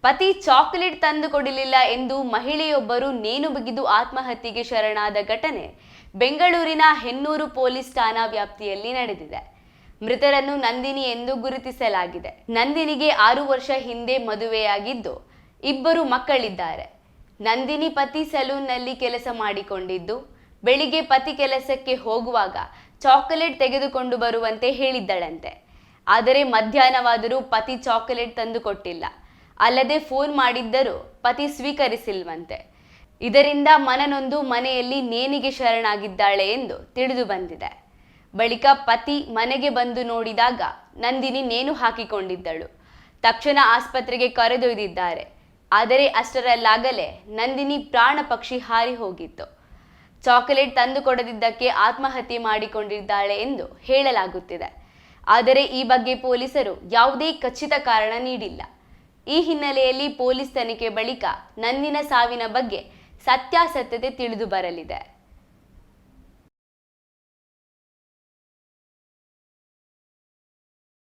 ಪತಿ ಚಾಕೊಲೇಟ್ ತಂದು ಕೊಡಲಿಲ್ಲ ಎಂದು ಮಹಿಳೆಯೊಬ್ಬರು ನೇಣು ಬಿಗಿದು ಆತ್ಮಹತ್ಯೆಗೆ ಶರಣಾದ ಘಟನೆ ಬೆಂಗಳೂರಿನ ಹೆನ್ನೂರು ಪೊಲೀಸ್ ಠಾಣಾ ವ್ಯಾಪ್ತಿಯಲ್ಲಿ ನಡೆದಿದೆ. ಮೃತರನ್ನು ನಂದಿನಿ ಎಂದು ಗುರುತಿಸಲಾಗಿದೆ. ನಂದಿನಿಗೆ 6 ವರ್ಷ ಹಿಂದೆ ಮದುವೆಯಾಗಿದ್ದು 2 ಮಕ್ಕಳಿದ್ದಾರೆ. ನಂದಿನಿ ಪತಿ ಸಲೂನ್ನಲ್ಲಿ ಕೆಲಸ ಮಾಡಿಕೊಂಡಿದ್ದು, ಬೆಳಿಗ್ಗೆ ಪತಿ ಕೆಲಸಕ್ಕೆ ಹೋಗುವಾಗ ಚಾಕೊಲೇಟ್ ತೆಗೆದುಕೊಂಡು ಬರುವಂತೆ ಹೇಳಿದ್ದಳಂತೆ. ಆದರೆ ಮಧ್ಯಾಹ್ನವಾದರೂ ಪತಿ ಚಾಕೊಲೇಟ್ ತಂದು ಕೊಟ್ಟಿಲ್ಲ. ಅಲ್ಲದೆ ಫೋನ್ ಮಾಡಿದ್ದರೂ ಪತಿ ಸ್ವೀಕರಿಸಿಲ್ವಂತೆ. ಇದರಿಂದ ಮನನೊಂದು ಮನೆಯಲ್ಲಿ ನೇಣಿಗೆ ಶರಣಾಗಿದ್ದಾಳೆ ಎಂದು ತಿಳಿದು ಬಂದಿದೆ. ಬಳಿಕ ಪತಿ ಮನೆಗೆ ಬಂದು ನೋಡಿದಾಗ ನಂದಿನಿ ನೇಣು ಹಾಕಿಕೊಂಡಿದ್ದಳು. ತಕ್ಷಣ ಆಸ್ಪತ್ರೆಗೆ ಕರೆದೊಯ್ದಿದ್ದಾರೆ. ಆದರೆ ಅಷ್ಟರಲ್ಲಾಗಲೇ ನಂದಿನಿ ಪ್ರಾಣ ಪಕ್ಷಿ ಹಾರಿ ಹೋಗಿತ್ತು. ಚಾಕೊಲೇಟ್ ತಂದು ಕೊಡದಿದ್ದಕ್ಕೆ ಆತ್ಮಹತ್ಯೆ ಮಾಡಿಕೊಂಡಿದ್ದಾಳೆ ಎಂದು ಹೇಳಲಾಗುತ್ತಿದೆ. ಆದರೆ ಈ ಬಗ್ಗೆ ಪೊಲೀಸರು ಯಾವುದೇ ಖಚಿತ ಕಾರಣ ನೀಡಿಲ್ಲ. ಈ ಹಿನ್ನೆಲೆಯಲ್ಲಿ ಪೊಲೀಸ್ ತನಿಖೆ ಬಳಿಕ ನಂದಿನ ಸಾವಿನ ಬಗ್ಗೆ ಸತ್ಯಾಸತ್ಯತೆ ತಿಳಿದು ಬರಲಿದೆ.